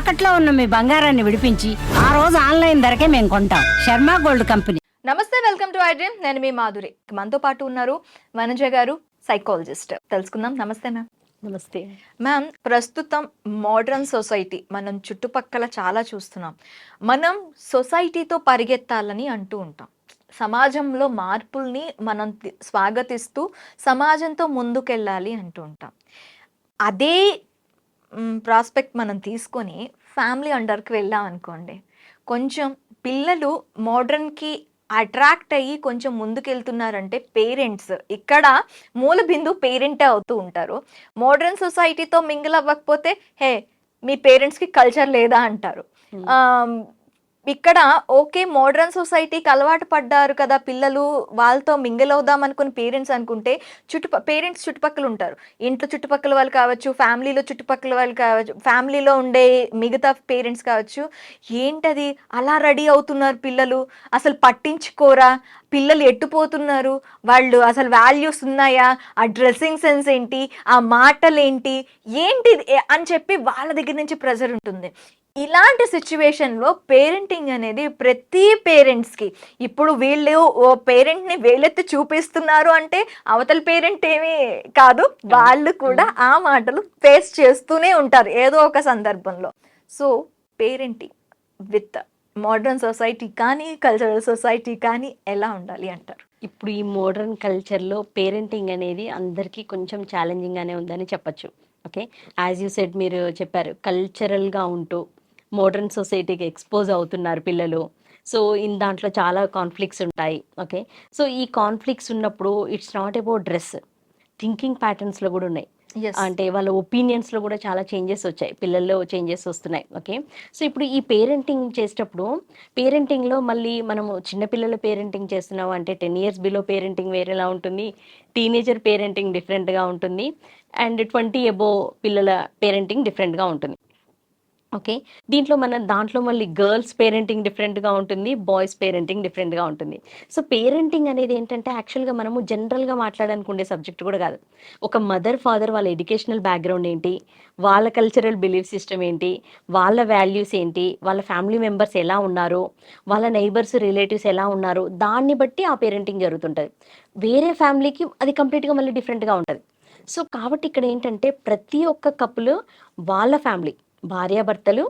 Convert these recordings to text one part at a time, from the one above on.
తాకట్లో ఉన్న మీ బంగారాన్ని విడిపించి ఆ రోజు ఆన్లైన్ ధరకే మేము కొంటాం. Sharma gold company. నమస్తే, వెల్కమ్ టు ఐ డ్రీమ్. నేను మీ మాధురి. మనతో పాటు ఉన్నారు వనజ గారు, సైకాలజిస్ట్. తెలుసుకుందాం. నమస్తే మ్యామ్. నమస్తే మ్యామ్, ప్రస్తుతం మోడర్న్ సొసైటీ మనం చుట్టుపక్కల చాలా చూస్తున్నాం. మనం సొసైటీతో పరిగెత్తాలని అంటూ ఉంటాం. సమాజంలో మార్పుల్ని మనం స్వాగతిస్తూ సమాజంతో ముందుకెళ్ళాలి అంటూ ఉంటాం. అదే ప్రాస్పెక్ట్ మనం తీసుకొని ఫ్యామిలీ అండర్కి వెళ్ళాం అనుకోండి, కొంచెం పిల్లలు మోడర్న్కి అట్రాక్ట్ అయ్యి కొంచెం ముందుకెళ్తున్నారంటే పేరెంట్స్ ఇక్కడ మూల బిందు పేరెంటే అవుతూ ఉంటారు. మోడర్న్ సొసైటీతో మింగిల్ అవ్వకపోతే హే మీ పేరెంట్స్కి కల్చర్ లేదా అంటారు. ఇక్కడ ఓకే, మోడర్న్ సొసైటీకి అలవాటు పడ్డారు కదా పిల్లలు, వాళ్ళతో మింగిల్ అవుదాం అనుకుని పేరెంట్స్ అనుకుంటే పేరెంట్స్ చుట్టుపక్కల ఉంటారు. ఇంట్లో చుట్టుపక్కల వాళ్ళు కావచ్చు, ఫ్యామిలీలో చుట్టుపక్కల వాళ్ళు కావచ్చు, ఫ్యామిలీలో ఉండే మిగతా పేరెంట్స్ కావచ్చు. ఏంటది అలా రెడీ అవుతున్నారు పిల్లలు, అసలు పట్టించుకోరా, పిల్లలు ఎట్టుపోతున్నారు, వాళ్ళు అసలు వాల్యూస్ ఉన్నాయా, ఆ డ్రెస్సింగ్ సెన్స్ ఏంటి, ఆ మాటలు ఏంటి అని చెప్పి వాళ్ళ దగ్గర నుంచి ప్రెజర్ ఉంటుంది. ఇలాంటి సిచ్యువేషన్లో పేరెంటింగ్ అనేది ప్రతి పేరెంట్స్కి, ఇప్పుడు వీళ్ళు ఓ పేరెంట్ని వేలెత్తి చూపిస్తున్నారు అంటే అవతల పేరెంట్ ఏమీ కాదు, వాళ్ళు కూడా ఆ మాటలు ఫేస్ చేస్తూనే ఉంటారు ఏదో ఒక సందర్భంలో. So parenting with modern society కానీ కల్చరల్ సొసైటీ కానీ ఎలా ఉండాలి అంటారు? ఇప్పుడు ఈ మోడర్న్ కల్చర్లో పేరెంటింగ్ అనేది అందరికీ కొంచెం ఛాలెంజింగ్గానే ఉందని చెప్పచ్చు. ఓకే, యాజ్ యూ సెడ్, మీరు చెప్పారు కల్చరల్గా ఉంటూ మోడర్న్ సొసైటీకి ఎక్స్పోజ్ అవుతున్నారు పిల్లలు. సో దాంట్లో చాలా కాన్ఫ్లిక్ట్స్ ఉంటాయి. ఓకే, సో ఈ కాన్ఫ్లిక్ట్స్ ఉన్నప్పుడు it's not about dress, thinking ప్యాటర్న్స్లో కూడా ఉన్నాయి. అంటే వాళ్ళ ఒపీనియన్స్లో కూడా చాలా చేంజెస్ వచ్చాయి, పిల్లల్లో చేంజెస్ వస్తున్నాయి. ఓకే, సో ఇప్పుడు ఈ పేరెంటింగ్ చేసేటప్పుడు పేరెంటింగ్లో మళ్ళీ మనము చిన్నపిల్లల పేరెంటింగ్ చేస్తున్నాం అంటే 10 years బిలో పేరెంటింగ్ వేరేలా ఉంటుంది, టీనేజర్ పేరెంటింగ్ డిఫరెంట్గా ఉంటుంది, అండ్ 20 above పిల్లల పేరెంటింగ్ డిఫరెంట్గా ఉంటుంది. ఓకే, దాంట్లో మళ్ళీ గర్ల్స్ పేరెంటింగ్ డిఫరెంట్గా ఉంటుంది, బాయ్స్ పేరెంటింగ్ డిఫరెంట్గా ఉంటుంది. సో పేరెంటింగ్ అనేది ఏంటంటే యాక్చువల్గా మనము జనరల్గా మాట్లాడాలనుకునే సబ్జెక్ట్ కూడా కాదు. ఒక మదర్ ఫాదర్ వాళ్ళ ఎడ్యుకేషనల్ బ్యాక్గ్రౌండ్ ఏంటి, వాళ్ళ కల్చరల్ బిలీఫ్ సిస్టమ్ ఏంటి, వాళ్ళ వాల్యూస్ ఏంటి, వాళ్ళ ఫ్యామిలీ మెంబర్స్ ఎలా ఉన్నారు, వాళ్ళ నైబర్స్ రిలేటివ్స్ ఎలా ఉన్నారు, దాన్ని బట్టి ఆ పేరెంటింగ్ జరుగుతుంటుంది. వేరే ఫ్యామిలీకి అది కంప్లీట్గా మళ్ళీ డిఫరెంట్గా ఉంటుంది. సో కాబట్టి ఇక్కడ ఏంటంటే ప్రతి ఒక్క కపుల్ వాళ్ళ ఫ్యామిలీ, భార్యాభర్తలు,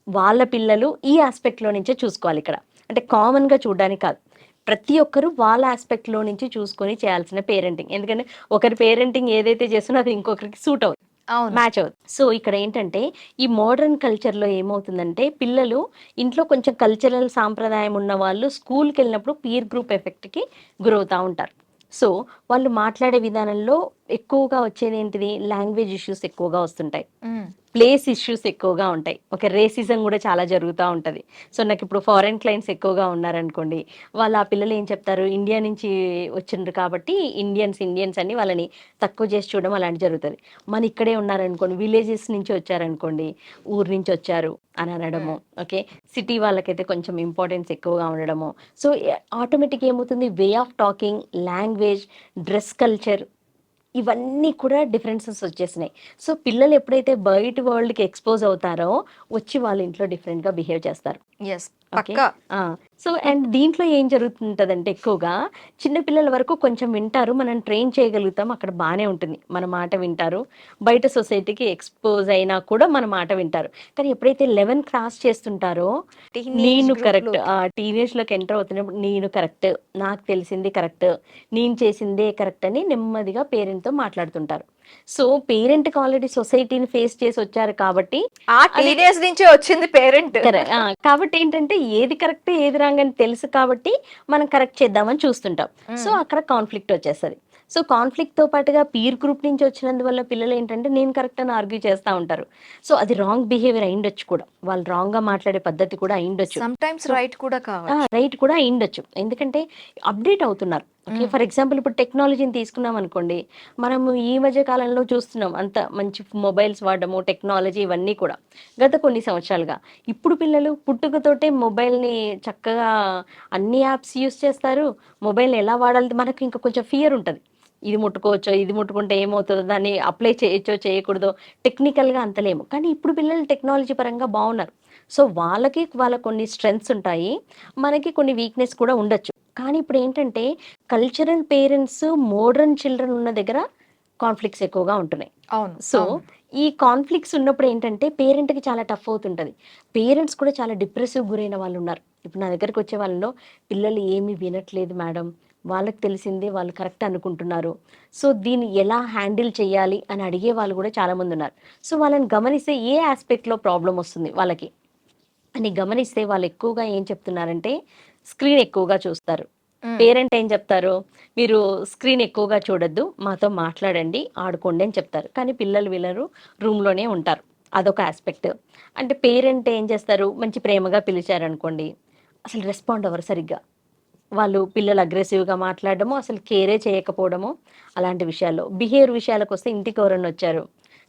వాళ్ళ పిల్లలు ఈ ఆస్పెక్ట్లో నుంచే చూసుకోవాలి. ఇక్కడ అంటే కామన్గా చూడడానికి కాదు, ప్రతి ఒక్కరు వాళ్ళ ఆస్పెక్ట్లో నుంచి చూసుకొని చేయాల్సిన పేరెంటింగ్. ఎందుకంటే ఒకరి పేరెంటింగ్ ఏదైతే చేస్తున్నా అది ఇంకొకరికి సూట్ అవుతుంది, మ్యాచ్ అవుతుంది. సో ఇక్కడ ఏంటంటే ఈ మోడర్న్ కల్చర్లో ఏమవుతుందంటే పిల్లలు ఇంట్లో కొంచెం కల్చరల్ సాంప్రదాయం ఉన్న వాళ్ళు స్కూల్కి వెళ్ళినప్పుడు పీర్ గ్రూప్ ఎఫెక్ట్కి గురవుతూ ఉంటారు. సో వాళ్ళు మాట్లాడే విధానంలో ఎక్కువగా వచ్చేది ఏంటిది, లాంగ్వేజ్ ఇష్యూస్ ఎక్కువగా వస్తుంటాయి, ప్లేస్ ఇష్యూస్ ఎక్కువగా ఉంటాయి. ఓకే, రేసిజం కూడా చాలా జరుగుతూ ఉంటుంది. సో నాకు ఇప్పుడు ఫారెన్ క్లయింట్స్ ఎక్కువగా ఉన్నారనుకోండి, వాళ్ళు ఆ పిల్లలు ఏం చెప్తారు, ఇండియా నుంచి వచ్చిండ్రు కాబట్టి ఇండియన్స్ అని వాళ్ళని తక్కువ చేసి చూడడం అలాంటి జరుగుతుంది. మన ఇక్కడే ఉన్నారనుకోండి, విలేజెస్ నుంచి వచ్చారనుకోండి, ఊరు నుంచి వచ్చారు అని అనడము. ఓకే, సిటీ వాళ్ళకైతే కొంచెం ఇంపార్టెన్స్ ఎక్కువగా ఉండడము. సో ఆటోమేటిక్ ఏమవుతుంది, way of talking, language, dress culture, ఇవన్నీ కూడా డిఫరెన్సెస్ వచ్చేసినాయి. సో పిల్లలు ఎప్పుడైతే బయట వరల్డ్కి ఎక్స్పోజ్ అవుతారో వచ్చి వాళ్ళ ఇంట్లో డిఫరెంట్గా బిహేవ్ చేస్తారు. సో అండ్ దీంట్లో ఏం జరుగుతుంటుందంటే ఎక్కువగా చిన్నపిల్లల వరకు కొంచెం వింటారు, మనం ట్రైన్ చేయగలుగుతాం, అక్కడ బాగానే ఉంటుంది, మన మాట వింటారు, బయట సొసైటీకి ఎక్స్పోజ్ అయినా కూడా మన మాట వింటారు. కానీ ఎప్పుడైతే 11 క్రాస్ చేస్తుంటారో నేను కరెక్ట్, టీనేజ్లోకి ఎంటర్ అవుతున్నప్పుడు నేను కరెక్ట్, నాకు తెలిసింది కరెక్ట్, నేను చేసిందే కరెక్ట్ అని నెమ్మదిగా పేరెంట్తో మాట్లాడుతుంటారు. సో పేరెంట్కి ఆల్రెడీ సొసైటీని ఫేస్ చేసి వచ్చారు కాబట్టి ఆ టీనేజ్ నుంచే వచ్చింది పేరెంట్ కాబట్టి ఏంటంటే ఏది కరెక్ట్ ఏది రాంగ్ అని తెలుసు కాబట్టి మనం కరెక్ట్ చేద్దామని చూస్తుంటాం. సో అక్కడ కాన్ఫ్లిక్ట్ వచ్చేస్తుంది. సో కాన్ఫ్లిక్ట్తో పాటుగా పీర్ గ్రూప్ నుంచి వచ్చినందువల్ల పిల్లలు ఏంటంటే నేను కరెక్ట్ అని ఆర్గ్యూ చేస్తూ ఉంటారు. సో అది రాంగ్ బిహేవియర్ అయిండొచ్చు కూడా, వాళ్ళు రాంగ్గా మాట్లాడే పద్ధతి కూడా అయిండొచ్చు, సమ్టైమ్స్ రైట్ కూడా కావాలి, రైట్ కూడా అయిండొచ్చు. ఎందుకంటే అప్డేట్ అవుతున్నారు. ఓకే, ఫర్ ఎగ్జాంపుల్ ఇప్పుడు టెక్నాలజీని తీసుకున్నాం అనుకోండి, మనము ఈ మధ్య కాలంలో చూస్తున్నాం అంత మంచి మొబైల్స్ వాడము, టెక్నాలజీ ఇవన్నీ కూడా గత కొన్ని సంవత్సరాలుగా. ఇప్పుడు పిల్లలు పుట్టుకతోటే మొబైల్ని చక్కగా అన్ని యాప్స్ యూస్ చేస్తారు, మొబైల్ ఎలా వాడాలి మనకు ఇంకా కొంచెం ఫియర్ ఉంటుంది. ఇది ముట్టుకోవచ్చో, ఇది ముట్టుకుంటే ఏమవుతుందో, దాన్ని అప్లై చేయొచ్చో చేయకూడదో టెక్నికల్గా అంతలేము. కానీ ఇప్పుడు పిల్లలు టెక్నాలజీ పరంగా బాగున్నారు. సో వాళ్ళ కొన్ని స్ట్రెంగ్స్ ఉంటాయి, మనకి కొన్ని వీక్నెస్ కూడా ఉండొచ్చు. కానీ ఇప్పుడు ఏంటంటే కల్చరల్ పేరెంట్స్ మోడర్న్ చిల్డ్రన్ ఉన్న దగ్గర కాన్ఫ్లిక్ట్స్ ఎక్కువగా ఉంటున్నాయి. అవును. సో అవును. ఈ కాన్ఫ్లిక్ట్స్ ఉన్నప్పుడు ఏంటంటే పేరెంట్కి చాలా టఫ్ అవుతుంటుంది. పేరెంట్స్ కూడా చాలా డిప్రెసివ్ గురైన వాళ్ళు ఉన్నారు. ఇప్పుడు నా దగ్గరికి వచ్చే వాళ్ళలో పిల్లలు ఏమీ వినట్లేదు మేడం, వాళ్ళకి తెలిసిందే వాళ్ళు కరెక్ట్ అనుకుంటున్నారు. సో దీన్ని ఎలా హ్యాండిల్ చేయాలి అని అడిగే వాళ్ళు కూడా చాలామంది ఉన్నారు. సో వాళ్ళని గమనిస్తే ఏ ఆస్పెక్ట్లో ప్రాబ్లం వస్తుంది వాళ్ళకి అని గమనిస్తే వాళ్ళు ఎక్కువగా ఏం చెప్తున్నారంటే స్క్రీన్ ఎక్కువగా చూస్తారు. ఉమ్, పేరెంట్ ఏం చెప్తారు, మీరు స్క్రీన్ ఎక్కువగా చూడొద్దు, మాతో మాట్లాడండి, ఆడుకోండి అని చెప్తారు. కానీ పిల్లలు వీళ్ళరు రూమ్లోనే ఉంటారు. అదొక ఆస్పెక్ట్. అంటే పేరెంట్ ఏం చేస్తారు, మంచి ప్రేమగా పిలిచారనుకోండి, అసలు రెస్పాండ్ అవ్వరు సరిగ్గా. వాళ్ళు పిల్లలు అగ్రెసివ్గా మాట్లాడడము, అసలు కేరే చేయకపోవడము, అలాంటి విషయాల్లో. బిహేవియర్ విషయాలకు వస్తే ఇంటికి ఎవరైనా వచ్చారు,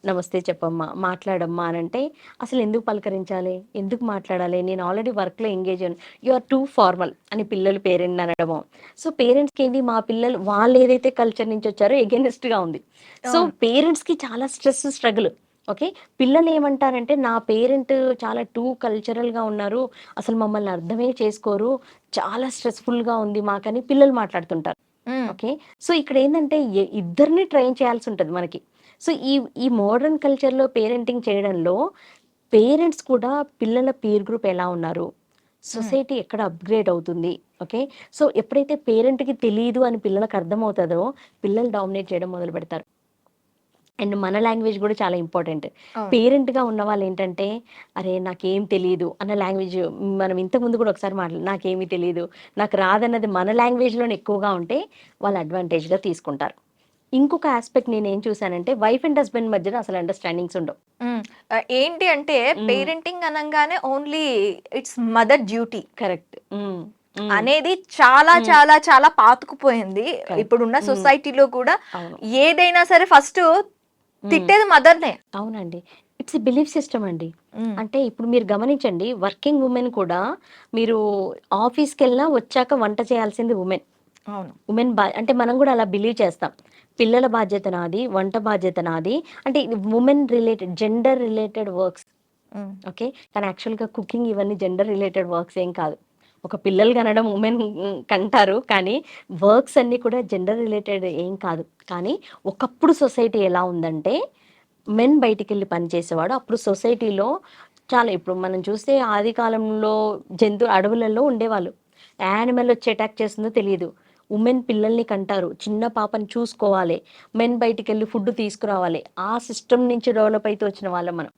నమస్తే చెప్పమ్మా, మాట్లాడమ్మా అని అంటే అసలు ఎందుకు పలకరించాలి, ఎందుకు మాట్లాడాలి, నేను ఆల్రెడీ వర్క్లో ఎంగేజ్ అయ్యాను, యు ఆర్ టూ ఫార్మల్ అని పిల్లలు పేరెంట్ అనడము. సో పేరెంట్స్కి ఏంటి, మా పిల్లలు వాళ్ళు ఏదైతే కల్చర్ నుంచి వచ్చారో ఎగెనిస్ట్గా ఉంది. సో అవును. పేరెంట్స్కి చాలా స్ట్రెస్, స్ట్రగుల్. ఓకే, పిల్లలు ఏమంటారంటే నా పేరెంట్ చాలా టూ కల్చరల్గా ఉన్నారు, అసలు మమ్మల్ని అర్థమే చేసుకోరు, చాలా స్ట్రెస్ఫుల్గా ఉంది మాకని పిల్లలు మాట్లాడుతుంటారు. ఉమ్, ఓకే, సో ఇక్కడ ఏంటంటే ఇద్దరిని ట్రైన్ చేయాల్సి ఉంటుంది మనకి. సో ఈ ఈ మోడర్న్ కల్చర్లో పేరెంటింగ్ చేయడంలో పేరెంట్స్ కూడా పిల్లల పీర్ గ్రూప్ ఎలా ఉన్నారు, ఉమ్, సొసైటీ ఎక్కడ అప్గ్రేడ్ అవుతుంది. ఓకే, సో ఎప్పుడైతే పేరెంట్కి తెలియదు అని పిల్లలకు అర్థమవుతుందో పిల్లలు డామినేట్ చేయడం మొదలు పెడతారు. అండ్ మన లాంగ్వేజ్ కూడా చాలా ఇంపార్టెంట్. అవును. పేరెంట్గా ఉన్న వాళ్ళు ఏంటంటే అరే నాకేం తెలియదు అన్న లాంగ్వేజ్, మనం ఇంతకుముందు కూడా ఒకసారి నాకేమీ తెలియదు, నాకు రాదన్నది మన లాంగ్వేజ్లోనే ఎక్కువగా ఉంటే వాళ్ళు అడ్వాంటేజ్గా తీసుకుంటారు. ఇంకొక ఆస్పెక్ట్ నేను ఏం చూసానంటే వైఫ్ అండ్ హస్బెండ్ మధ్యన అసలు అండర్స్టాండింగ్స్ ఉండవు. ఉమ్. ఏంటి అంటే పేరెంటింగ్ అనగానే only it's mother duty correct. అనేది చాలా చాలా చాలా పాతుకుపోయింది Correct. ఇప్పుడున్న సొసైటీలో కూడా. అవును. ఏదైనా సరే ఫస్ట్ తిట్టేది మదర్నే. అవునండి, ఇట్స్ బిలీఫ్ సిస్టమ్ అండి. అంటే ఇప్పుడు మీరు గమనించండి, వర్కింగ్ ఉమెన్ కూడా మీరు ఆఫీస్కి వెళ్ళినా వచ్చాక వంట చేయాల్సింది ఉమెన్. అవును. ఉమెన్ అంటే మనం కూడా అలా బిలీవ్ చేస్తాం, పిల్లల బాధ్యత నాది, వంట బాధ్యత నాది, అంటే women related, gender related works. Um, okay, కానీ యాక్చువల్గా కుకింగ్ ఇవన్నీ జెండర్ రిలేటెడ్ వర్క్స్ ఏం కాదు. ఒక పిల్లలు కనడం ఉమెన్ కంటారు, కానీ వర్క్స్ అన్నీ కూడా జెండర్ రిలేటెడ్ ఏం కాదు. కానీ ఒకప్పుడు సొసైటీ ఎలా ఉందంటే మెన్ బయటికి వెళ్ళి పనిచేసేవాడు. అప్పుడు సొసైటీలో చాలా, ఇప్పుడు మనం చూస్తే ఆది కాలంలో అడవులలో ఉండేవాళ్ళు, యానిమల్ వచ్చి అటాక్ చేస్తుందో తెలియదు, ఉమెన్ పిల్లల్ని కంటారు, చిన్న పాపని చూసుకోవాలి, మెన్ బయటికి వెళ్ళి ఫుడ్ తీసుకురావాలి. ఆ సిస్టమ్ నుంచి డెవలప్ అయితే వచ్చిన వాళ్ళం మనం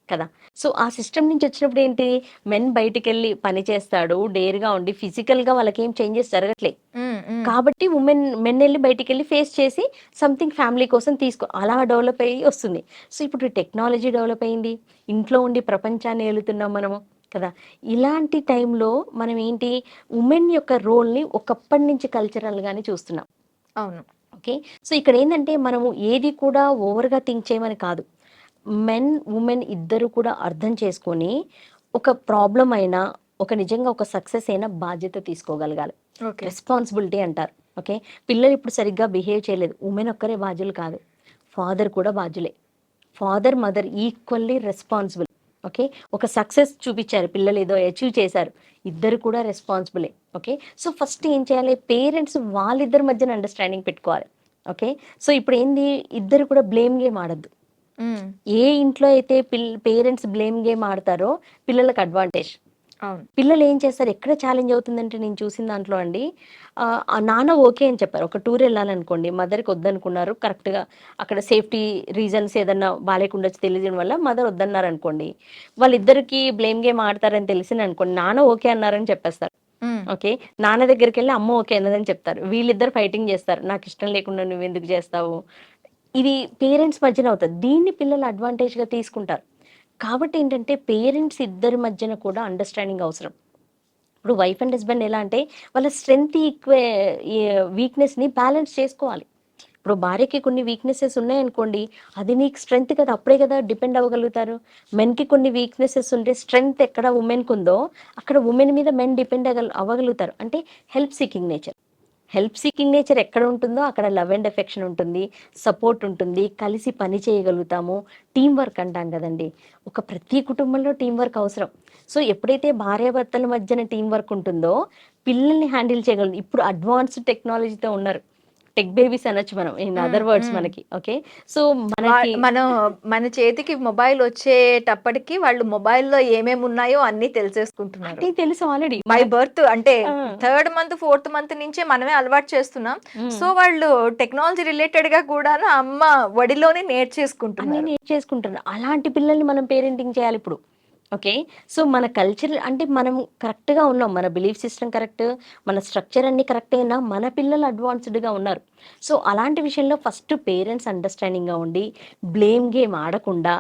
కదా. సో ఆ సిస్టమ్ నుంచి వచ్చినప్పుడు ఏంటి, మెన్ బయటికి వెళ్ళి పని చేస్తాడు, డేర్గా ఉండి, ఫిజికల్గా వాళ్ళకి ఏం చేంజెస్ జరగట్లే. ఉమ్, ఉమ్, కాబట్టి మెన్ వెళ్ళి బయటికి వెళ్ళి ఫేస్ చేసి సంథింగ్ ఫ్యామిలీ కోసం అలా డెవలప్ అయ్యి వస్తుంది. సో ఇప్పుడు టెక్నాలజీ డెవలప్ అయింది, ఇంట్లో ఉండి ప్రపంచాన్ని ఏలుతున్నాం మనము కదా. ఇలాంటి టైంలో మనం ఏంటి, ఉమెన్ యొక్క రోల్ని ఒకప్పటి నుంచి కల్చరల్గానే చూస్తున్నాం. అవును. ఓకే, సో ఇక్కడ ఏంటంటే మనము ఏది కూడా ఓవర్గా థింక్ చేయమని కాదు, మెన్ ఉమెన్ ఇద్దరు కూడా అర్థం చేసుకొని ఒక ప్రాబ్లం అయినా, ఒక నిజంగా ఒక సక్సెస్ అయినా బాధ్యత తీసుకోగలగాలి. ఓకే. రెస్పాన్సిబిలిటీ అంటారు. ఓకే, పిల్లలు ఇప్పుడు సరిగ్గా బిహేవ్ చేయలేదు, ఉమెన్ ఒక్కరే బాధ్యులు కాదు, ఫాదర్ కూడా బాధ్యులే. Father mother equally responsible. Okay, ఒక సక్సెస్ చూపించారు పిల్లలు, ఏదో అచీవ్ చేశారు, ఇద్దరు కూడా రెస్పాన్సిబులే. ఓకే, సో ఫస్ట్ ఏం చేయాలి, పేరెంట్స్ వాళ్ళిద్దరి మధ్యన అండర్స్టాండింగ్ పెట్టుకోవాలి. ఓకే, సో ఇప్పుడు ఏంది, ఇద్దరు కూడా బ్లేమ్ గేమ్ ఆడద్దు. ఉమ్, ఏ ఇంట్లో అయితే పేరెంట్స్ బ్లేమ్ గేమ్ ఆడతారో పిల్లలకు అడ్వాంటేజ్. అవును. పిల్లలు ఏం చేస్తారు, ఎక్కడ ఛాలెంజ్ అవుతుందంటే నేను చూసిన దాంట్లో అండి, ఆ నాన్న ఓకే అని చెప్పారు, ఒక టూర్ వెళ్ళాలనుకోండి, మదర్కి వద్దనుకున్నారు, కరెక్ట్గా అక్కడ సేఫ్టీ రీజన్స్ ఏదన్నా బాగాలేకుండా తెలియడం వల్ల మదర్ వద్దన్నారు అనుకోండి, వాళ్ళిద్దరికి బ్లేమ్ గేమ్ ఆడతారని తెలిసింది అనుకోండి, నాన్న ఓకే అన్నారని చెప్పేస్తారు. ఉమ్, ఓకే, నాన్న దగ్గరికి వెళ్ళి అమ్మ ఓకే అన్నదని చెప్తారు, వీళ్ళిద్దరు ఫైటింగ్ చేస్తారు, నాకు ఇష్టం లేకుండా నువ్వు ఎందుకు చేస్తావు, ఇది పేరెంట్స్ మధ్యన అవుతుంది. దీన్ని పిల్లలు అడ్వాంటేజ్గా తీసుకుంటారు. కాబట్టి ఏంటంటే పేరెంట్స్ ఇద్దరి మధ్యన కూడా అండర్స్టాండింగ్ అవసరం. ఇప్పుడు వైఫ్ అండ్ హస్బెండ్ ఎలా అంటే వాళ్ళ స్ట్రెంగ్త్ వీక్నెస్ని బ్యాలెన్స్ చేసుకోవాలి. ఇప్పుడు భార్యకి కొన్ని వీక్నెసెస్ ఉన్నాయనుకోండి, అది నీకు స్ట్రెంగ్త్ కదా, అప్పుడే కదా డిపెండ్ అవ్వగలుగుతారు. మెన్కి కొన్ని వీక్నెసెస్ ఉంటే స్ట్రెంగ్త్ ఎక్కడ ఉమెన్కి ఉందో అక్కడ ఉమెన్ మీద మెన్ డిపెండ్ అవ్వగలుగుతారు. అంటే help seeking nature. Help seeking nature ఎక్కడ ఉంటుందో అక్కడ లవ్ అండ్ ఎఫెక్షన్ ఉంటుంది, సపోర్ట్ ఉంటుంది, కలిసి పని చేయగలుగుతాము. టీం వర్క్ అంటాం కదండి, ఒక ప్రతి కుటుంబంలో టీం వర్క్ అవసరం. సో ఎప్పుడైతే భార్యాభర్తల మధ్యన టీం వర్క్ ఉంటుందో పిల్లల్ని హ్యాండిల్ చేయగలరు. ఇప్పుడు అడ్వాన్స్డ్ టెక్నాలజీతో ఉన్నారు, టెక్ బేబీస్ అనొచ్చు మనం ఇన్ ఉమ్, అదర్ వర్డ్స్ ఉమ్. మనకి. ఓకే, సో మనకి మనం మన చేతికి మొబైల్ వచ్చేటప్పటికి వాళ్ళు మొబైల్లో ఏమేమి ఉన్నాయో అన్ని తెలిసేసుకుంటున్నారు. అన్నీ తెలుసు ఆల్రెడీ బై బర్త్ అంటే ఆ, 3rd మంత్ 4th మంత్ నుంచే మనమే అలవాటు చేస్తున్నాం. సో వాళ్ళు టెక్నాలజీ రిలేటెడ్ గా కూడా అమ్మ వడిలోనే అన్నీ నేర్చేసుకుంటున్నారు. నేర్చేసుకుంటున్నారు. అలాంటి పిల్లల్ని మనం పేరెంటింగ్ చేయాలి ఇప్పుడు. ఓకే, సో మన కల్చర్ అంటే మనం కరెక్ట్గా ఉన్నాం, మన బిలీఫ్ సిస్టమ్ కరెక్ట్, మన స్ట్రక్చర్ అన్ని కరెక్ట్ అయినా మన పిల్లలు అడ్వాన్స్డ్గా ఉన్నారు. సో అలాంటి విషయంలో ఫస్ట్ పేరెంట్స్ అండర్స్టాండింగ్గా ఉండి బ్లేమ్ గేమ్ ఆడకుండా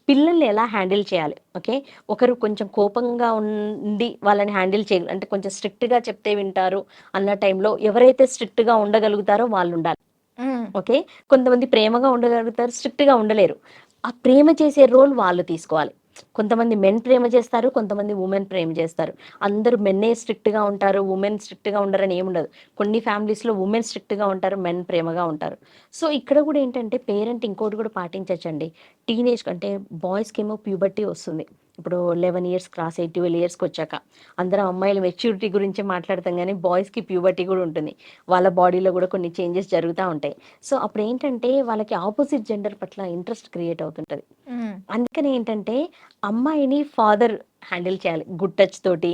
పిల్లల్ని ఎలా హ్యాండిల్ చేయాలి. ఓకే, ఒకరు కొంచెం కోపంగా ఉండి వాళ్ళని హ్యాండిల్ చేయాలి అంటే కొంచెం స్ట్రిక్ట్గా చెప్తే వింటారు అన్న టైంలో ఎవరైతే స్ట్రిక్ట్గా ఉండగలుగుతారో వాళ్ళు ఉండాలి. ఉమ్, ఓకే, కొంతమంది ప్రేమగా ఉండగలుగుతారు, స్ట్రిక్ట్గా ఉండలేరు. ఆ ప్రేమ చేసే రోల్ వాళ్ళు తీసుకోవాలి. కొంతమంది మెన్ ప్రేమ చేస్తారు, కొంతమంది ఉమెన్ ప్రేమ చేస్తారు. అందరూ మెన్నే స్ట్రిక్ట్గా ఉంటారు, ఉమెన్ స్ట్రిక్ట్గా ఉండరని ఏముండదు. కొన్ని ఫ్యామిలీస్లో ఉమెన్ స్ట్రిక్ట్గా ఉంటారు, మెన్ ప్రేమగా ఉంటారు. సో ఇక్కడ కూడా ఏంటంటే పేరెంట్ ఇంకోటి కూడా పాటించచ్చండి. టీనేజ్ అంటే బాయ్స్కి ఏమో ప్యూబర్టీ వస్తుంది. ఇప్పుడు 11 ఇయర్స్ క్రాస్ అయ్యి 12 ఇయర్స్కి వచ్చాక అందరం అమ్మాయిల మెచ్యూరిటీ గురించి మాట్లాడతాం, కానీ బాయ్స్కి ప్యూబర్టీ కూడా ఉంటుంది. వాళ్ళ బాడీలో కూడా కొన్ని చేంజెస్ జరుగుతూ ఉంటాయి. సో అప్పుడు ఏంటంటే వాళ్ళకి ఆపోజిట్ జెండర్ పట్ల ఇంట్రెస్ట్ క్రియేట్ అవుతుంటుంది. ఉమ్, అందుకని ఏంటంటే అమ్మాయిని ఫాదర్ హ్యాండిల్ చేయాలి, గుడ్ టచ్ తోటి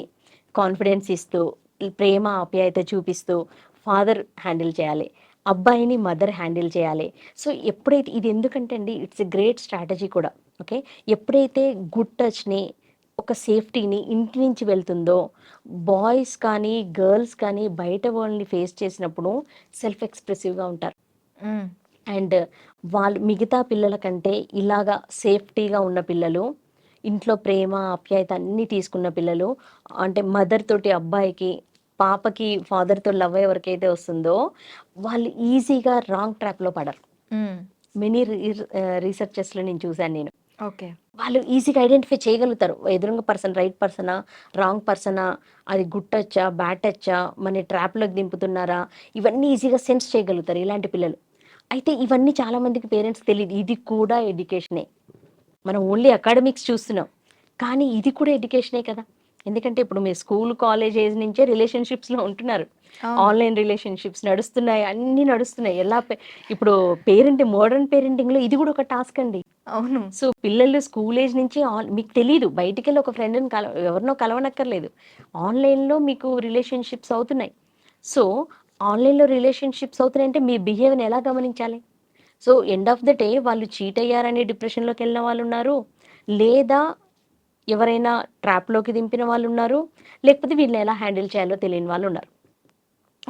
కాన్ఫిడెన్స్ ఇస్తూ ప్రేమ ఆప్యాయత చూపిస్తూ ఫాదర్ హ్యాండిల్ చేయాలి. అబ్బాయిని మదర్ హ్యాండిల్ చేయాలి. సో ఎప్పుడైతే ఇది ఎందుకంటే అండి ఇట్స్ ఎ గ్రేట్ స్ట్రాటజీ కూడా. ఓకే, ఎప్పుడైతే గుడ్ టచ్ని ఒక సేఫ్టీని ఇంటి నుంచి వెళ్తుందో బాయ్స్ కానీ గర్ల్స్ కానీ బయట వాళ్ళని ఫేస్ చేసినప్పుడు సెల్ఫ్ ఎక్స్ప్రెసివ్గా ఉంటారు. ఉమ్, అండ్ వాళ్ళు మిగతా పిల్లల కంటే ఇలాగా సేఫ్టీగా ఉన్న పిల్లలు, ఇంట్లో ప్రేమ ఆప్యాయత అన్నీ తీసుకున్న పిల్లలు, అంటే మదర్ తోటి అబ్బాయికి, పాపకి ఫాదర్తో లవ్ ఎవరికైతే వస్తుందో వాళ్ళు ఈజీగా రాంగ్ ట్రాప్లో పడరు. ఉమ్. మెనీ రీసెర్చెస్లో నేను చూశాను నేను. ఓకే. వాళ్ళు ఈజీగా ఐడెంటిఫై చేయగలుగుతారు ఎదురుంగ పర్సన్ రైట్ పర్సనా, రాంగ్ పర్సనా, అది గుడ్ టచ్చా, బ్యాడ్ టచ్చా, మన ట్రాప్లోకి దింపుతున్నారా, ఇవన్నీ ఈజీగా సెన్స్ చేయగలుగుతారు ఇలాంటి పిల్లలు. అయితే ఇవన్నీ చాలామందికి పేరెంట్స్ తెలియదు. ఇది కూడా ఎడ్యుకేషనే. మనం ఓన్లీ అకాడమిక్స్ చూస్తున్నాం, కానీ ఇది కూడా ఎడ్యుకేషనే కదా. ఎందుకంటే ఇప్పుడు మీరు స్కూల్ కాలేజ్ ఏజ్ నుంచే రిలేషన్షిప్స్లో ఉంటున్నారు, అవును. ఆన్లైన్ రిలేషన్షిప్స్ నడుస్తున్నాయి, అన్నీ నడుస్తున్నాయి. ఇప్పుడు మోడర్న్ పేరెంటింగ్లో ఇది కూడా ఒక టాస్క్ అండి. అవును. సో పిల్లలు స్కూల్ ఏజ్ నుంచి మీకు తెలియదు, బయటికి వెళ్ళి ఒక ఫ్రెండ్ని ఎవరినో కలవనక్కర్లేదు, ఆన్లైన్లో మీకు రిలేషన్షిప్స్ అవుతున్నాయి. సో ఆన్లైన్లో రిలేషన్షిప్స్ అవుతున్నాయంటే మీ బిహేవియర్ని ఎలా గమనించాలి. So end of the day వాళ్ళు చీట్ అయ్యారని డిప్రెషన్లోకి వెళ్ళిన వాళ్ళు ఉన్నారు, లేదా ఎవరైనా ట్రాప్లోకి దింపిన వాళ్ళు ఉన్నారు, లేకపోతే వీళ్ళని ఎలా హ్యాండిల్ చేయాలో తెలియని వాళ్ళు ఉన్నారు.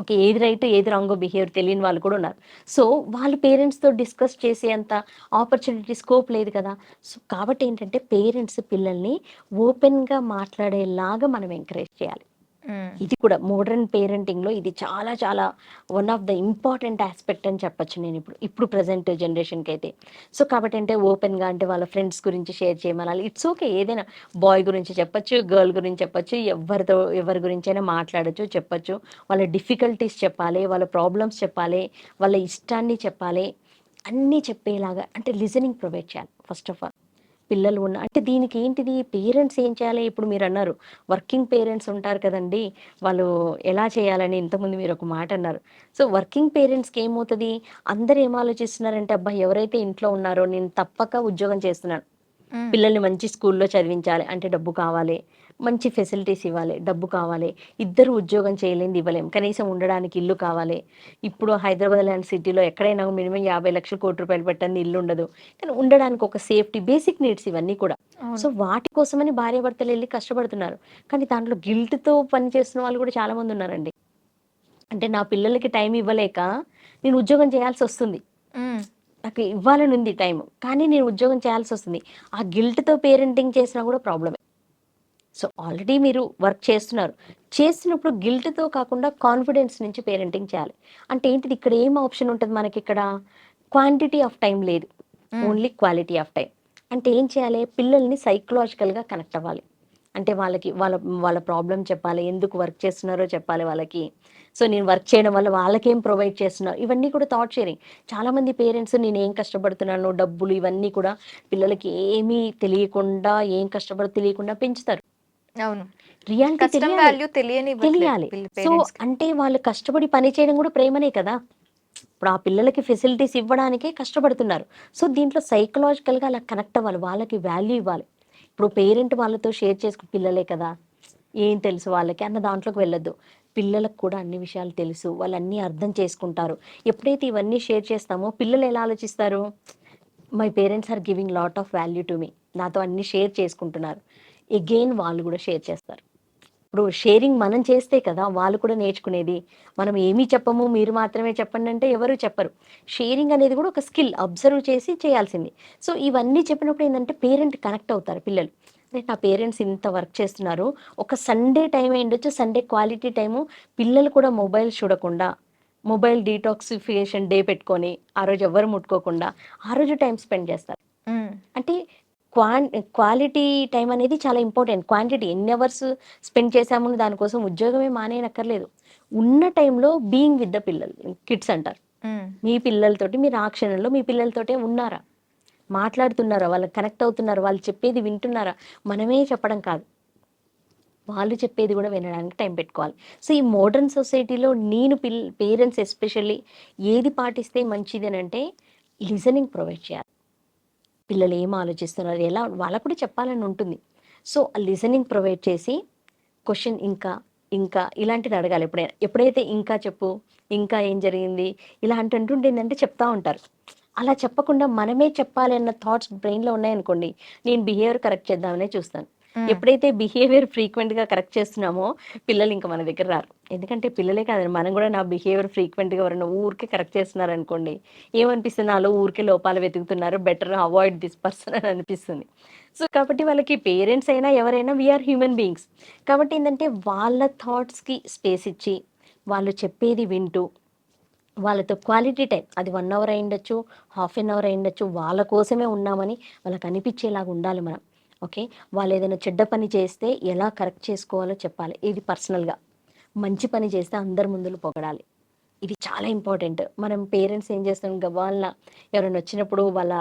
ఓకే, ఏది రైట్ ఏది రాంగో బిహేవియర్ తెలియని వాళ్ళు కూడా ఉన్నారు. సో వాళ్ళు పేరెంట్స్తో డిస్కస్ చేసేంత ఆపర్చునిటీ స్కోప్ లేదు కదా. సో కాబట్టి ఏంటంటే పేరెంట్స్ పిల్లల్ని ఓపెన్గా మాట్లాడేలాగా మనం ఎంకరేజ్ చేయాలి. ఉమ్, ఇది కూడా మోడర్న్ పేరెంటింగ్లో ఇది చాలా చాలా one of the important aspect అని చెప్పొచ్చు నేను ఇప్పుడు ప్రజెంట్ జనరేషన్కి అయితే. సో కాబట్టి అంటే ఓపెన్గా అంటే వాళ్ళ ఫ్రెండ్స్ గురించి షేర్ చేయమనాలి. ఇట్స్ ఓకే, ఏదైనా బాయ్ గురించి చెప్పొచ్చు, గర్ల్ గురించి చెప్పొచ్చు, ఎవరి గురించైనా మాట్లాడచ్చు చెప్పొచ్చు. వాళ్ళ డిఫికల్టీస్ చెప్పాలి, వాళ్ళ ప్రాబ్లమ్స్ చెప్పాలి, వాళ్ళ ఇష్టాన్ని చెప్పాలి, అన్నీ చెప్పేలాగా అంటే లిజనింగ్ ప్రొవైడ్ చేయాలి ఫస్ట్ ఆఫ్ ఆల్. పిల్లలు ఉన్న అంటే దీనికి ఏంటిది పేరెంట్స్ ఏం చేయాలి. ఇప్పుడు మీరు అన్నారు వర్కింగ్ పేరెంట్స్ ఉంటారు కదండి, వాళ్ళు ఎలా చేయాలని ఇంతకుముందు మీరు ఒక మాట అన్నారు. సో వర్కింగ్ పేరెంట్స్కి ఏమవుతుంది, అందరు ఏం ఆలోచిస్తున్నారంటే అబ్బా ఎవరైతే ఇంట్లో ఉన్నారో నేను తప్పక ఉద్యోగం చేస్తున్నాను, ఉమ్. పిల్లల్ని మంచి స్కూల్లో చదివించాలి అంటే డబ్బు కావాలి, మంచి ఫెసిలిటీస్ ఇవ్వాలి, డబ్బు కావాలి, ఇద్దరు ఉద్యోగం చేయలేనిది ఇవ్వలేం, కనీసం ఉండడానికి ఇల్లు కావాలి. ఇప్పుడు హైదరాబాద్ లాంటి సిటీలో ఎక్కడైనా మినిమం 50 లక్షలు కోటి రూపాయలు పెట్టండి ఇల్లు ఉండదు, కానీ ఉండడానికి ఒక సేఫ్టీ బేసిక్ నీడ్స్ ఇవన్నీ కూడా. అవును. సో వాటి కోసమని భార్యాభర్తలు వెళ్ళి కష్టపడుతున్నారు, కానీ దాంట్లో గిల్ట్తో పని చేస్తున్న వాళ్ళు కూడా చాలామంది ఉన్నారండి. అంటే నా పిల్లలకి టైం ఇవ్వలేక నేను ఉద్యోగం చేయాల్సి వస్తుంది, ఉమ్, నాకు ఇవ్వాలని ఉంది టైం, కానీ నేను ఉద్యోగం చేయాల్సి వస్తుంది. ఆ గిల్ట్తో పేరెంటింగ్ చేసినా కూడా ప్రాబ్లమే. సో ఆల్రెడీ మీరు వర్క్ చేస్తున్నప్పుడు గిల్ట్తో కాకుండా కాన్ఫిడెన్స్ నుంచి పేరెంటింగ్ చేయాలి. అంటే ఏంటిది ఇక్కడ ఏం ఆప్షన్ ఉంటుంది మనకి, ఇక్కడ క్వాంటిటీ ఆఫ్ టైం లేదు, ఉమ్, ఓన్లీ క్వాలిటీ ఆఫ్ టైం. అంటే ఏం చేయాలి, పిల్లల్ని సైకలాజికల్గా కనెక్ట్ అవ్వాలి. అంటే వాళ్ళకి వాళ్ళ వాళ్ళ ప్రాబ్లం చెప్పాలి, ఎందుకు వర్క్ చేస్తున్నారో చెప్పాలి వాళ్ళకి. సో నేను వర్క్ చేయడం వల్ల వాళ్ళకేం ప్రొవైడ్ చేస్తున్నా, ఇవన్నీ కూడా థాట్ షేరింగ్. చాలామంది పేరెంట్స్ నేను ఏం కష్టపడుతున్నాను, డబ్బులు ఇవన్నీ కూడా పిల్లలకి ఏమీ తెలియకుండా, ఏం కష్టపడో తెలియకుండా పెంచుతారు. అవును. రియాలిటీ కష్టం తెలియాలి. వాల్యూ తెలియనివ్వట్లేదు తెలియాలి. సో పేరెంట్స్ కి. అంటే వాళ్ళు కష్టపడి పని చేయడం కూడా ప్రేమనే కదా! ఇప్పుడు ఆ పిల్లలకి ఫెసిలిటీస్ ఇవ్వడానికే కష్టపడుతున్నారు. సో దీంట్లో సైకలాజికల్‌గా అలా కనెక్ట్ అవ్వాలి. వాళ్ళకి వాల్యూ ఇవ్వాలి. ఇప్పుడు పేరెంట్ వాళ్ళతో షేర్ చేసుకుని పిల్లలే కదా! ఏం తెలుసు వాళ్ళకి అన్న దాంట్లోకి వెళ్ళొద్దు. పిల్లలకు కూడా అన్ని విషయాలు తెలుసు. వాళ్ళన్నీ అర్థం చేసుకుంటారు. ఎప్పుడైతే ఇవన్నీ షేర్ చేస్తామో పిల్లలు ఎలా ఆలోచిస్తారు? My parents are giving lot of value to me. నాతో అన్నీ షేర్ చేసుకుంటున్నారు. ఎగైన్ వాళ్ళు కూడా షేర్ చేస్తారు. ఇప్పుడు షేరింగ్ మనం చేస్తే కదా వాళ్ళు కూడా నేర్చుకునేది. మనం ఏమీ చెప్పము, మీరు మాత్రమే చెప్పండి అంటే ఎవరు చెప్పరు. షేరింగ్ అనేది కూడా ఒక స్కిల్, అబ్జర్వ్ చేసి చేయాల్సింది. సో ఇవన్నీ చెప్పినప్పుడు ఏంటంటే పేరెంట్ కనెక్ట్ అవుతారు పిల్లలు. అంటే నా పేరెంట్స్ ఇంత వర్క్ చేస్తున్నారు. ఒక సండే టైం అయ్యుండొచ్చు, సండే క్వాలిటీ టైము పిల్లలు కూడా మొబైల్ చూడకుండా, మొబైల్ డీటాక్సిఫికేషన్ డే పెట్టుకొని, ఆ రోజు ఎవ్వరు ముట్టుకోకుండా, ఆ రోజు టైం స్పెండ్ చేస్తారు. హ్మ్. అంటే క్వాలిటీ టైం అనేది చాలా ఇంపార్టెంట్. క్వాంటిటీ ఎన్ని అవర్స్ స్పెండ్ చేశాము దానికోసం ఉద్యోగమే మానేయనక్కర్లేదు. ఉన్న టైంలో బీయింగ్ విత్ ద పిల్లలు, కిడ్స్ అంటారు. హ్మ్. మీ పిల్లలతోటి మీరు ఆ క్షణంలో మీ పిల్లలతోటే ఉన్నారా? మాట్లాడుతున్నారా? వాళ్ళకి కనెక్ట్ అవుతున్నారా? వాళ్ళు చెప్పేది వింటున్నారా? మనమే చెప్పడం కాదు. వాళ్ళు చెప్పేది కూడా వినడానికి టైం పెట్టుకోవాలి. సో ఈ మోడర్న్ సొసైటీలో నేను పేరెంట్స్ ఎస్పెషల్లీ ఏది పాటిస్తే మంచిదనంటే లిజనింగ్ ప్రొవైడ్ చేయాలి. పిల్లలు ఏం ఆలోచిస్తున్నారు, ఎలా వాళ్ళకు కూడా చెప్పాలని ఉంటుంది. సో లిజనింగ్ ప్రొవైడ్ చేసి క్వశ్చన్ ఇంకా, ఇంకా ఇలాంటిది అడగాలి ఎప్పుడైనా. ఎప్పుడైతే ఇంకా చెప్పు, ఇంకా ఏం జరిగింది ఇలా అంటుంటే ఏంటంటే చెప్తా ఉంటారు. అలా చెప్పకుండా మనమే చెప్పాలి అన్న థాట్స్ బ్రెయిన్‌లో ఉన్నాయనుకోండి, నేను బిహేవియర్ కరెక్ట్ చేద్దామనే చూస్తాను. హ్మ్. ఎప్పుడైతే బిహేవియర్ ఫ్రీక్వెంట్‌గా కరెక్ట్ చేస్తున్నామో పిల్లలు ఇంక మన దగ్గర రారు. ఎందుకంటే పిల్లలే కాదండి, మనం కూడా నా బిహేవియర్ ఫ్రీక్వెంట్‌గా ఎవరైనా ఊరికే కరెక్ట్ చేస్తున్నారనుకోండి, ఏమనిపిస్తుంది నాలో ఊరికే లోపాలు వెతుకుతున్నారు, బెటర్ అవాయిడ్ దిస్ పర్సన్ అని అనిపిస్తుంది. సో కాబట్టి వాళ్ళకి పేరెంట్స్ అయినా ఎవరైనా వి ఆర్ హ్యూమన్ బీయింగ్స్. కాబట్టి ఏంటంటే వాళ్ళ థాట్స్‌కి స్పేస్ ఇచ్చి, వాళ్ళు చెప్పేది వింటూ, వాళ్ళతో క్వాలిటీ టైం అది 1 అవర్ అయ్యుండొచ్చు, హాఫ్ ఎన్ అవర్ అయ్యుండొచ్చు. వాళ్ళ కోసమే ఉన్నామని వాళ్ళకి అనిపించేలాగా ఉండాలి మనం. ఓకే. వాళ్ళేదైనా చెడ్డ పని చేస్తే ఎలా కరెక్ట్ చేసుకోవాలో చెప్పాలి. ఇది పర్సనల్‌గా. మంచి పని చేస్తే అందరి ముందుల పొగడాలి. ఇది చాలా ఇంపార్టెంట్. మనం పేరెంట్స్ ఏం చేస్తాం గబాల్న ఎవరైనా వచ్చినప్పుడు వాళ్ళ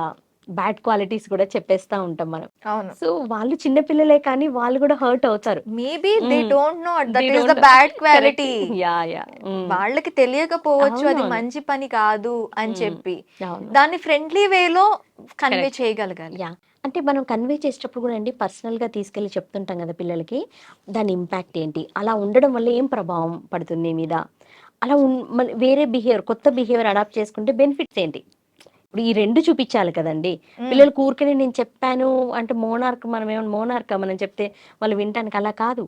బ్యాడ్ క్వాలిటీస్ కూడా చెప్పేస్తా ఉంటాం మనం. అవును. సో వాళ్ళు చిన్న పిల్లలే కానీ వాళ్ళు కూడా హర్ట్ అవుతారు. మేబీ దే హ్మ్. Don't know they that is the don't bad correct. Quality. Yeah! హ్మ్. వాళ్ళకి తెలియకపోవచ్చు అది అవునవును. మంచి పని కాదు అని హ్మ్. చెప్పి. అవును. దాన్ని ఫ్రెండ్లీ వేలో కన్వే కరెక్ట్. చేయగలగాలి. యాహ్! అంటే మనం కన్వే చేసేటప్పుడు కూడా అండి పర్సనల్‌గా తీసుకెళ్ళి చెప్తుంటాం కదా పిల్లలకి. దాని ఇంపాక్ట్ ఏంటి? అలా ఉండడం వల్ల ఏం ప్రభావం పడుతుంది నీ మీద? అలా మళ్ళీ వేరే బిహేవియర్, కొత్త బిహేవియర్ అడాప్ట్ చేసుకుంటే బెనిఫిట్స్ ఏంటి? ఇప్పుడు ఈ 2 చూపించాలి కదండీ! హ్మ్. పిల్లలకి ఊరికనే నేను చెప్పాను అంటే మనమేమన్నా మోనార్కా మనం చెప్తే వాళ్ళు వినటానికి అలా కాదు.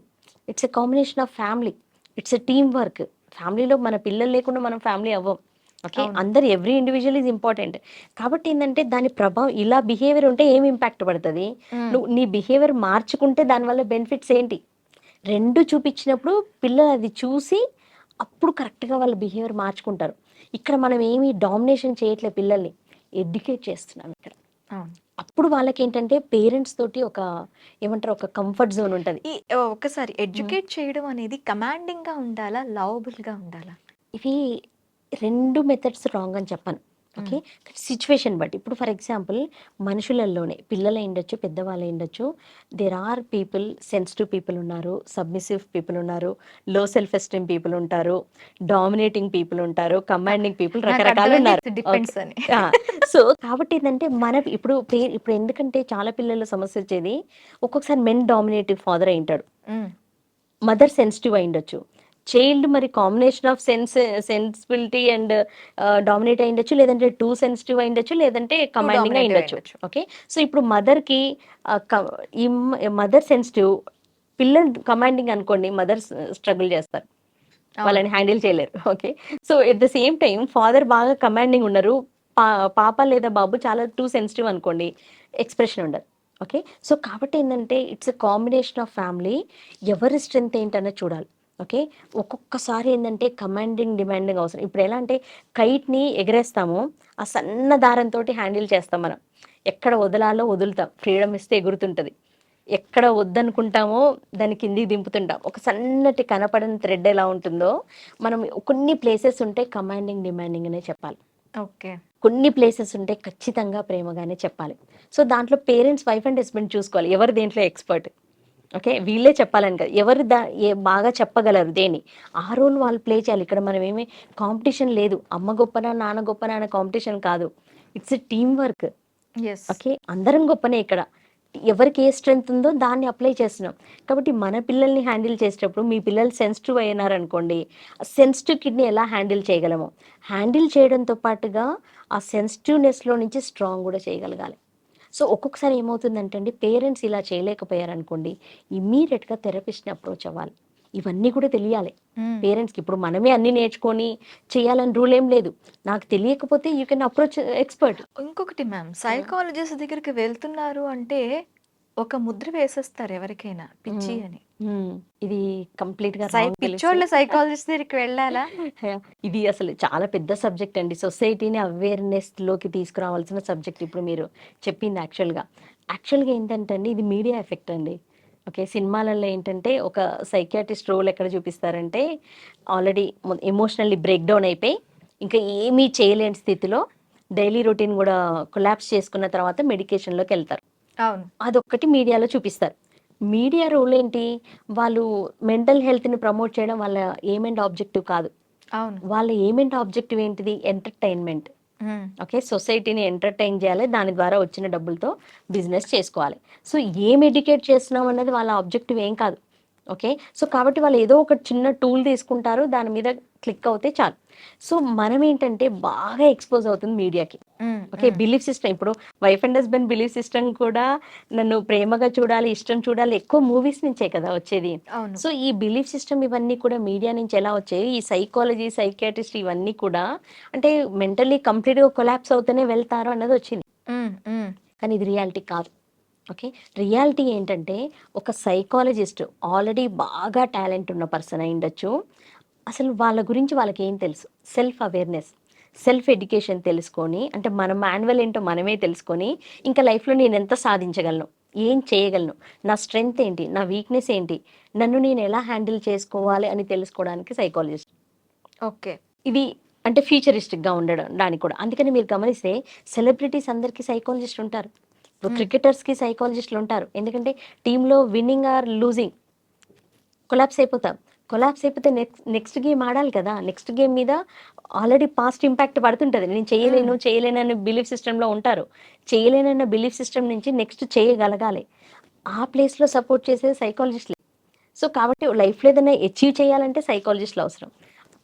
It's a combination of family. It's a team work. ఫ్యామిలీలో మన పిల్లలు లేకుండా మనం ఫ్యామిలీ అవ్వం. ఓకే. అవును. అందరు ఎవ్రీ ఇండివిడ్యువల్ ఈజ్ ఇంపార్టెంట్. కాబట్టి ఏందంటే దాని ప్రభావం ఇలా బిహేవియర్ ఉంటే ఏం ఇంపాక్ట్ పడతది? హ్మ్. నువ్వు నీ బిహేవియర్ మార్చుకుంటే దానివల్ల బెనిఫిట్స్ ఏంటి? 2 చూపించినప్పుడు పిల్లలు అది చూసి అప్పుడు కరెక్ట్‌గా వాళ్ళ బిహేవియర్ మార్చుకుంటారు. ఇక్కడ మనం ఏమి డామినేషన్ చేయట్లే పిల్లల్ని. ఎడ్యుకేట్ చేస్తున్నాం ఇక్కడ. అవును. అప్పుడు వాళ్ళకేంటంటే పేరెంట్స్ తోటి ఒక ఏమంటారు ఒక కంఫర్ట్ జోన్ ఉంటది. ఈ ఒక్కసారి హ్మ్. ఎడ్యుకేట్ చేయడం అనేది కమాండింగ్‌గా ఉండాలా? లవబుల్‌గా ఉండాలా? ఇవి 2 మెథడ్స్ రాంగ్ అని చెప్పను. హ్మ్. ఓకే. సిట్యుయేషన్ బట్టి. ఇప్పుడు ఫర్ ఎగ్జాంపుల్ మనుషులల్లోనే పిల్లలయ్యుండొచ్చు, పెద్దవాళ్ళయ్యుండొచ్చు. There are people, sensitive people ఉన్నారు, సబ్మిసివ్ పీపుల్ ఉన్నారు, లో సెల్ఫ్ ఎస్టీమ్ పీపుల్ ఉంటారు, డామినేటింగ్ పీపుల్ ఉంటారు, కమాండింగ్ పీపుల్ నాకు అర్థమైంది రకరకాలున్నారు. It okay. డిపెండ్స్ అని. ఆ! సో, కాబట్టి ఏందంటే మన ఇప్పుడు ఎందుకంటే చాలా పిల్లల సమస్యొచ్చేది ఒక్కొక్కసారి మెన్ డామినేటివ్ ఫాదర్ అయ్యుంటాడు. హ్మ్. మదర్ సెన్సిటివ్ అయ్యుండొచ్చు. చైల్డ్ మరి combination of sensibility and dominate అయ్యుండొచ్చు. లేదంటే టూ సెన్సిటివ్ అయ్యుండొచ్చు. లేదంటే టూ కమాండింగ్ డామినేటివ్ అయ్యుండొచ్చు. అయ్యుండొచ్చు. ఓకే. సో, ఇప్పుడు మదర్‌కి ఆహ్, క మదర్ సెన్సిటివ్, పిల్లలు కమాండింగ్ అనుకోండి. మదర్స్ స్ట్రగుల్ చేస్తారు. అవును. వాళ్ళని హ్యాండిల్ చేయలేరు. Okay. So, at the same time father బాగా కమాండింగ్ ఉన్నారు. పా పాప లేదా బాబు చాలా టూ సెన్సిటివ్ అనుకోండి. ఎక్స్‌ప్రెషన్ ఉండదు. ఓకే. సో, కాబట్టి ఏందంటే it's a combination of family. ఎవరి స్ట్రెంగ్త్ ఏంటనేది చూడాలి. ఓకే. ఒక్కొక్కసారి ఏందంటే కమాండింగ్, డిమాండింగ్ అవసరం. ఇప్పుడు ఎలా అంటే కైట్‌ని ఎగరేస్తాము. ఆ సన్న దారంతోటి హ్యాండిల్ చేస్తాం మనం. ఎక్కడ వదలాలో వదులుతాం. ఫ్రీడమ్ ఇస్తే ఎగురుతుంటది. ఎక్కడ వద్దనుకుంటామో దాన్ని కిందికి దింపుతుంటాం. ఒక సన్నటి కనపడని థ్రెడ్ ఎలా ఉంటుందో, మనం కొన్ని ప్లేసెస్ ఉంటే కమాండింగ్, డిమాండింగ్ అనే చెప్పాలి. ఓకే. కొన్ని ప్లేసెస్ ఉంటే ఖచ్చితంగా ప్రేమగానే చెప్పాలి. సో, దాంట్లో పేరెంట్స్, వైఫ్ అండ్ హస్బెండ్ చూసుకోవాలి. ఎవరు దేంట్లో ఎక్స్‌పర్ట్. ఓకే. వీళ్ళే చెప్పాలని కాదు. ఎవరు బాగా చెప్పగలరు దేన్ని, ఆ రోల్ వాళ్ళు ప్లే చేయాలి. ఇక్కడ మనమేమి కాంపిటీషన్ లేదు. అమ్మ గొప్పనా, నాన్న గొప్పనా అనే కాంపిటీషన్ కాదు. It's a team work. Yes. Okay. అందరం గొప్పనే ఇక్కడ. ఎవరికి ఏ స్ట్రెంగ్త్ ఉందో దాన్ని అప్లై చేస్తున్నాం. కాబట్టి మన పిల్లల్ని హ్యాండిల్ చేసేటప్పుడు మీ పిల్లలు సెన్సిటివ్ అయినారనుకోండి, ఆ సెన్సిటివ్ కిడ్‌ని ఎలా హ్యాండిల్ చేయగలమో, హ్యాండిల్ చేయడంతో పాటుగా ఆ సెన్సిటివ్‌నెస్‌లో నుంచి స్ట్రాంగ్ గూడా చేయగలగాలి. సో, ఒక్కొక్కసారి ఏమవుతుందంటే అండి, పేరెంట్స్ ఇలా చేయలేకపోయారనుకోండి, ఇమ్మీడియేట్‌గా థెరపిస్ట్‌ని అప్రోచ్ అవ్వాలి. ఇవన్నీ కూడా తెలియాలి హ్మ్. పేరెంట్స్‌కి. ఇప్పుడు మనమే అన్నీ నేర్చుకొని చేయాలని రూల్ ఏం లేదు. నాకు తెలియకపోతే యూ కెన్ అప్రోచ్ ఎక్స్‌పర్ట్. ఇంకొకటి మ్యామ్, సైకాలజిస్ట్ దగ్గరికి వెళ్తున్నారు అంటే ఒక ముద్ర వేసేస్తారు ఎవరికైనా పిచ్చి హ్మ్. అని. హ్మ్. ఇది కంప్లీట్‌గా రాంగ్ పిచ్చోళ్ళ తెలుసు. సైకాలజిస్ట్ దగ్గరికి వెళ్ళాలా? ఇది అసలు చాలా పెద్ద సబ్జెక్ట్ అండి. సొసైటీని అవేర్‌నెస్‌లోకి తీసుకురావాల్సిన సబ్జెక్ట్ ఇప్పుడు మీరు చెప్పింది యాక్చువల్‌గా. యాక్చువల్‌గా ఏంటంటే అండి, ఇది మీడియా ఎఫెక్ట్ అండి. ఓకే. సినిమాలలో ఏంటంటే ఒక సైకియాట్రిస్ట్ రోల్ ఎక్కడ చూపిస్తారంటే, ఆల్రెడీ ఎమోషనల్లీ బ్రేక్ డౌన్ అయిపోయి, ఇంకా ఏమీ చేయలేని స్థితిలో డైలీ రొటీన్ గూడా కొలాప్స్ చేసుకున్న తర్వాత మెడికేషన్‌లోకెళ్తారు. అవును. అదొక్కటి మీడియాలో చూపిస్తారు. మీడియా రోల్ ఏంటి? వాళ్ళు మెంటల్ హెల్త్‌ని ప్రమోట్ చేయడం వాళ్ళ ఎయిమ్ అండ్ ఆబ్జెక్టివ్ కాదు. అవును. వాళ్ళ ఎయిమ్ అండ్ ఆబ్జెక్టివ్ ఏంటిది? ఎంటర్‌టైన్‌మెంట్. హ్మ్. ఓకే. సొసైటీని ఎంటర్‌టైన్ చేయాలి. దాని ద్వారా వచ్చిన డబ్బులతో బిజినెస్ చేసుకోవాలి. సో, ఏం ఎడ్యుకేట్ చేస్తున్నాం అన్నది వాళ్ళ ఆబ్జెక్టివ్ ఏం కాదు. ఓకే. సో, కాబట్టి వాళ్ళు ఏదో ఒక చిన్న టూల్ తీసుకుంటారు. దాని మీద క్లిక్ అవుతే చాలు. సో, మనమేంటంటే బాగా ఎక్స్‌పోజ్ అవుతుంది మీడియాకి. హ్మ్. ఓకే. హ్మ్. బిలీఫ్ సిస్టమ్ ఇప్పుడు wife and husband belief system కూడా నన్ను ప్రేమగా చూడాలి, ఇష్టం చూడాలి ఎక్కువ మూవీస్ నుంచే కదా వచ్చేది. అవును. సో, ఈ బిలీఫ్ సిస్టమ్ ఇవన్నీ కూడా మీడియా నుంచి ఎలా వచ్చాయి? ఈ సైకాలజీ, సైకియాట్రిస్ట్ ఇవన్నీ కూడా అంటే మెంటల్లీ కంప్లీట్‌గా కొలాప్స్ అవుతూనే వెళ్తారు అన్నది వచ్చింది. హ్మ్. హ్మ్. కానీ ఇది రియాలిటీ కాదు. ఓకే. రియాలిటీ ఏంటంటే, ఒక సైకాలజిస్ట్ ఆల్రెడీ బాగా టాలెంట్ ఉన్న పర్సన్ అయ్యుండొచ్చు. అసలు వాళ్ళ గురించి వాళ్ళకేం తెలుసు? సెల్ఫ్ అవేర్‌నెస్, సెల్ఫ్ ఎడ్యుకేషన్ తెలుసుకొని, అంటే మన మాన్యువల్ ఏంటో మనమే తెలుసుకొని, ఇంకా లైఫ్‌లో నేనెంత సాధించగలను? ఏం చేయగలను? నా స్ట్రెంగ్త్ ఏంటి? నా వీక్‌నెస్ ఏంటి? నన్ను నేను ఎలా హ్యాండిల్ చేసుకోవాలి అని తెలుసుకోవడానికి సైకాలజిస్ట్. ఓకే. ఇది అంటే ఫ్యూచరిస్టిక్‌గా ఉండడం దానికి కూడా. అందుకని మీరు గమనిస్తే సెలబ్రిటీస్ అందరికీ సైకాలజిస్ట్ ఉంటారు. ఇప్పుడు హ్మ్. క్రికెటర్స్‌కి సైకాలజిస్టులు ఉంటారు. ఎందుకంటే టీమ్‌లో విన్నింగ్ ఆర్ లూజింగ్ కొలాప్స్ అయిపోతాం. కొలాప్స్ అయిపోతే నెక్స్ట్ గేమ్ ఆడాలి కదా! నెక్స్ట్ గేమ్ మీద ఆల్రెడీ పాస్ట్ ఇంపాక్ట్ పడుతుంటది. నేను హ్మ్. చేయలేనని బిలీఫ్ సిస్టమ్‌లో ఉంటారు. చేయలేనన్న బిలీఫ్ సిస్టమ్ నుంచి నెక్స్ట్ చేయగలగాలి. ఆ ప్లేస్‌లో సపోర్ట్ చేసేది సైకాలజిస్ట్‌లే. సో, కాబట్టి లైఫ్‌లో ఏదైనా అచీవ్ చేయాలంటే సైకాలజిస్ట్‌లు అవసరం.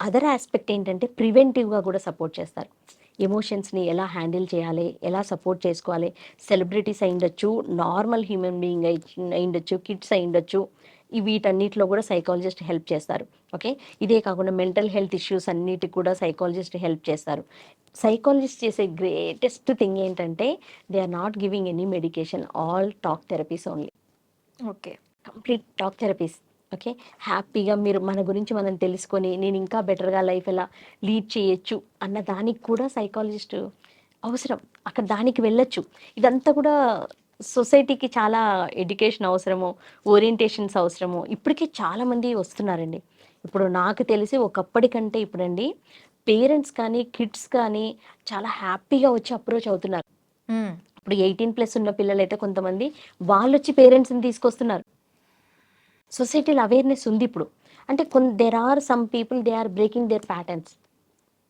అదర్ యాస్పెక్ట్ ఏంటంటే ప్రివెంటివ్‌గా కూడా సపోర్ట్ చేస్తారు. ఎమోషన్స్‌ని ఎలా హ్యాండిల్ చేయాలి? ఎలా సపోర్ట్ చేసుకోవాలి? సెలబ్రిటీస్ అయ్యుండొచ్చు, నార్మల్ హ్యూమన్ బీయింగ్ అయ్యుండొచ్చు, కిడ్స్ అయ్యుండొచ్చు. వీటన్నిటిలో కూడా సైకాలజిస్ట్ హెల్ప్ చేస్తారు. ఓకే. ఇదే కాకుండా మెంటల్ హెల్త్ ఇష్యూస్ అన్నిటికి కూడా సైకాలజిస్ట్ హెల్ప్ చేస్తారు. సైకాలజిస్ట్ చేసే గ్రేటెస్ట్ థింగ్ ఏంటంటే, they are not giving any medication. All talk therapies only. Okay. Complete talk therapies. Okay. హ్యాపీగా మీరు మన గురించి మనం తెలుసుకొని, నేను ఇంకా బెటర్‌గా లైఫ్ ఎలా లీడ్ చేయొచ్చు అన్న దానికి కూడా సైకాలజిస్ట్ అవసరం. అక్కడ దానికి వెళ్ళొచ్చు. ఇదంతా కూడా సొసైటీకి చాలా ఎడ్యుకేషన్ అవసరము, ఓరియంటేషన్స్ అవసరము. ఇప్పటికే చాలామంది వస్తున్నారండి. ఇప్పుడు నాకు తెలిసి ఒకప్పటి కంటే ఇప్పుడండి పేరెంట్స్ కానీ, కిడ్స్ కానీ చాలా హ్యాపీగా వచ్చి అప్రోచ్ అవుతున్నారు. హ్మ్. ఇప్పుడు 18+ ఉన్న పిల్లలైతే కొంతమంది వాళ్ళొచ్చి పేరెంట్స్‌ని తీసుకొస్తున్నారు. సొసైటీలో అవేర్‌నెస్ ఉందిప్పుడు. అంటే there are some people they are breaking their patterns.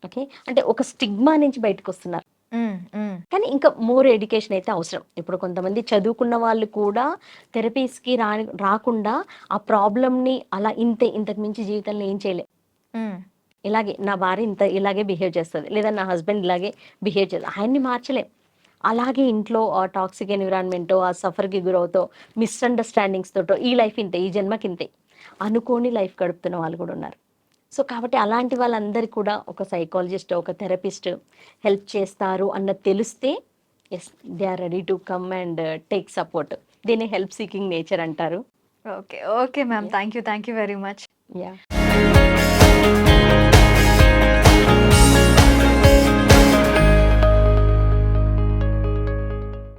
Okay. అంటే ఒక స్టిగ్మా నుంచి బయటకొస్తున్నారు. హ్మ్. హ్మ్. కానీ ఇంకా మోర్ ఎడ్యుకేషన్ అయితే అవసరం. ఇప్పుడు కొంతమంది చదువుకున్న వాళ్ళు కూడా థెరపీస్‌కి రాకుండా ఆ ప్రాబ్లమ్‌ని అలా ఇంతే, ఇంతకు మించి జీవితంలో ఏం చేయలేం. హ్మ్. ఇలాగే నా భార్య ఇలాగే బిహేవ్ చేస్తది. లేదా నా హస్బెండ్ ఇలాగే బిహేవ్ చేస్తది. ఆయన్ని మార్చలేం. అలాగే ఇంట్లో ఆ టాక్సిక్ ఎన్విరాన్మెంటో, ఆ సఫర్‌కి గురవుతో, మిస్‌అండర్‌స్టాండింగ్స్ తోటో ఈ లైఫ్ ఇంతే, ఈ జన్మకింతే అనుకోని లైఫ్ గడుపుతున్న వాళ్ళు కూడా ఉన్నారు. సో, కాబట్టి అలాంటి వాళ్ళందరికి కూడా ఒక సైకాలజిస్ట్, ఒక థెరపిస్ట్ హెల్ప్ చేస్తారు అన్నది తెలిస్తే yes, they are ready to come and take support. దీన్ని హెల్ప్ సీకింగ్ నేచర్ అంటారు. Okay. Okay ma'am. Yeah! Thank you. Thank you very much. Yeah!